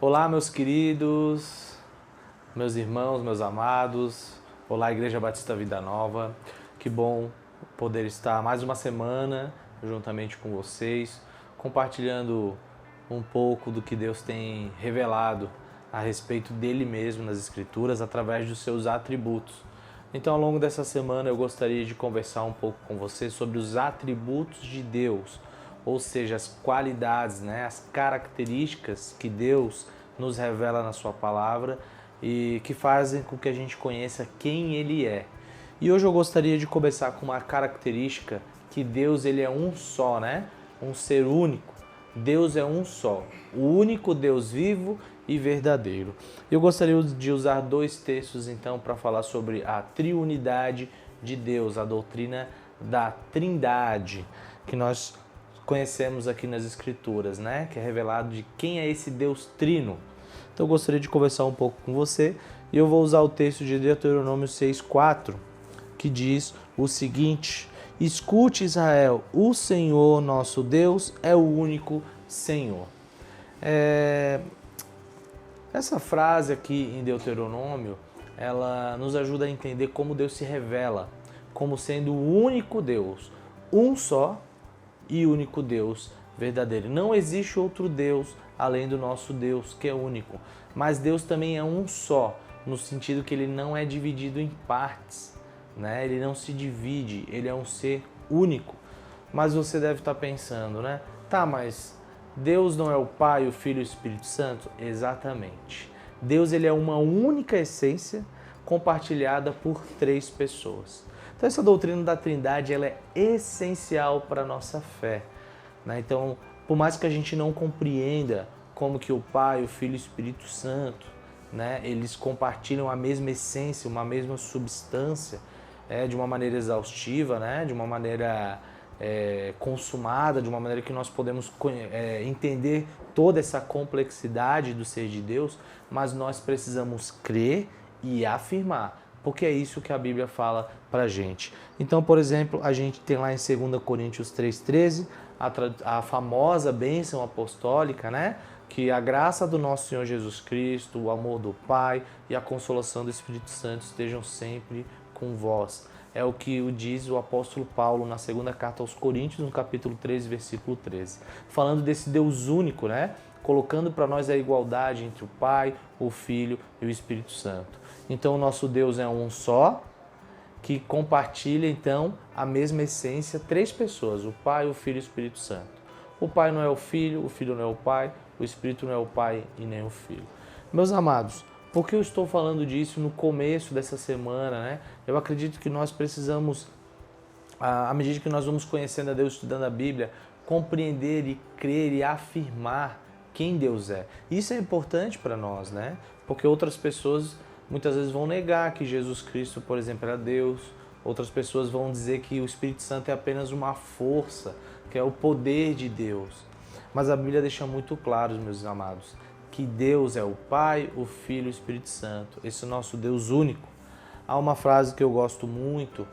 Olá, meus queridos, meus irmãos, meus amados. Olá, Igreja Batista Vida Nova. Que bom poder estar mais uma semana juntamente com vocês, compartilhando um pouco do que Deus tem revelado a respeito dele mesmo nas Escrituras através dos seus atributos. Então, ao longo dessa semana, eu gostaria de conversar um pouco com você sobre os atributos de Deus, ou seja, as qualidades, as características que Deus nos revela na sua palavra e que fazem com que a gente conheça quem Ele é. E hoje eu gostaria de começar com uma característica que Deus ele é um só, um ser único. Deus é um só, o único Deus vivo e verdadeiro. Eu gostaria de usar dois textos então para falar sobre a triunidade de Deus, a doutrina da Trindade, que nós conhecemos aqui nas Escrituras, que é revelado de quem é esse Deus trino. Então eu gostaria de conversar um pouco com você e eu vou usar o texto de Deuteronômio 6,4, que diz o seguinte: escute, Israel, o Senhor nosso Deus é o único Senhor. Essa frase aqui em Deuteronômio, ela nos ajuda a entender como Deus se revela, como sendo o único Deus, um só e único Deus verdadeiro. Não existe outro Deus além do nosso Deus, que é único. Mas Deus também é um só, no sentido que ele não é dividido em partes, Ele não se divide, ele é um ser único. Mas você deve estar pensando, mas Deus não é o Pai, o Filho e o Espírito Santo? Exatamente. Deus ele é uma única essência compartilhada por três pessoas. Então essa doutrina da Trindade ela é essencial para a nossa fé. Então, por mais que a gente não compreenda como que o Pai, o Filho e o Espírito Santo, eles compartilham a mesma essência, uma mesma substância, de uma maneira exaustiva, de uma maneira consumada, de uma maneira que nós podemos entender toda essa complexidade do ser de Deus, mas nós precisamos crer e afirmar, porque é isso que a Bíblia fala pra gente. Então, por exemplo, a gente tem lá em 2 Coríntios 3,13 a famosa bênção apostólica, que a graça do nosso Senhor Jesus Cristo, o amor do Pai e a consolação do Espírito Santo estejam sempre com vós. É o que diz o apóstolo Paulo na segunda carta aos Coríntios, no capítulo 13, versículo 13. Falando desse Deus único, colocando para nós a igualdade entre o Pai, o Filho e o Espírito Santo. Então o nosso Deus é um só, que compartilha então a mesma essência, três pessoas, o Pai, o Filho e o Espírito Santo. O Pai não é o Filho não é o Pai, o Espírito não é o Pai e nem o Filho. Meus amados, por que eu estou falando disso no começo dessa semana? Eu acredito que nós precisamos, à medida que nós vamos conhecendo a Deus, estudando a Bíblia, compreender e crer e afirmar quem Deus é. Isso é importante para nós, porque outras pessoas muitas vezes vão negar que Jesus Cristo, por exemplo, era Deus. Outras pessoas vão dizer que o Espírito Santo é apenas uma força, que é o poder de Deus. Mas a Bíblia deixa muito claro, meus amados, que Deus é o Pai, o Filho e o Espírito Santo. Esse é o nosso Deus único. Há uma frase que eu gosto muito,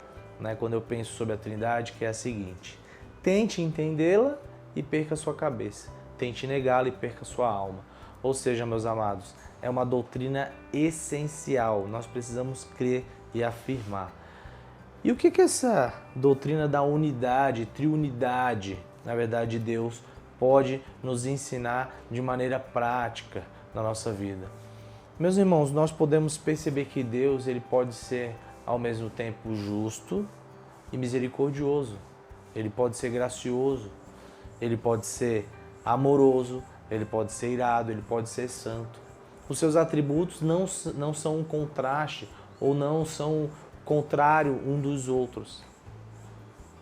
quando eu penso sobre a Trindade, que é a seguinte: tente entendê-la e perca sua cabeça. Tente negá-la e perca sua alma. Ou seja, meus amados, é uma doutrina essencial. Nós precisamos crer e afirmar. E o que essa doutrina da unidade, triunidade, na verdade, de Deus pode nos ensinar de maneira prática na nossa vida? Meus irmãos, nós podemos perceber que Deus ele pode ser ao mesmo tempo justo e misericordioso. Ele pode ser gracioso, ele pode ser amoroso, ele pode ser irado, ele pode ser santo. Os seus atributos não são um contraste ou não são contrário um dos outros.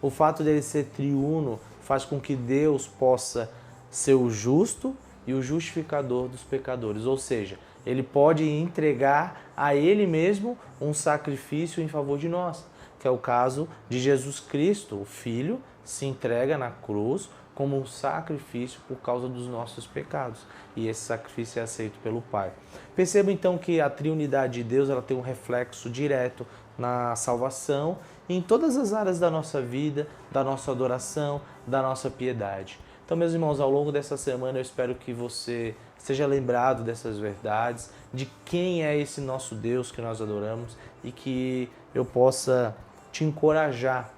O fato dele ser triuno faz com que Deus possa ser o justo e o justificador dos pecadores. Ou seja, ele pode entregar a ele mesmo um sacrifício em favor de nós, que é o caso de Jesus Cristo. O Filho se entrega na cruz como um sacrifício por causa dos nossos pecados. E esse sacrifício é aceito pelo Pai. Perceba então que a triunidade de Deus ela tem um reflexo direto na salvação e em todas as áreas da nossa vida, da nossa adoração, da nossa piedade. Então, meus irmãos, ao longo dessa semana eu espero que você seja lembrado dessas verdades, de quem é esse nosso Deus que nós adoramos e que eu possa te encorajar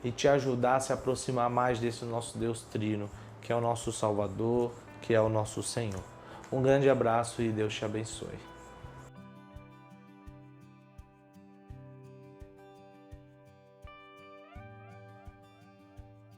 e te ajudar a se aproximar mais desse nosso Deus trino, que é o nosso Salvador, que é o nosso Senhor. Um grande abraço e Deus te abençoe.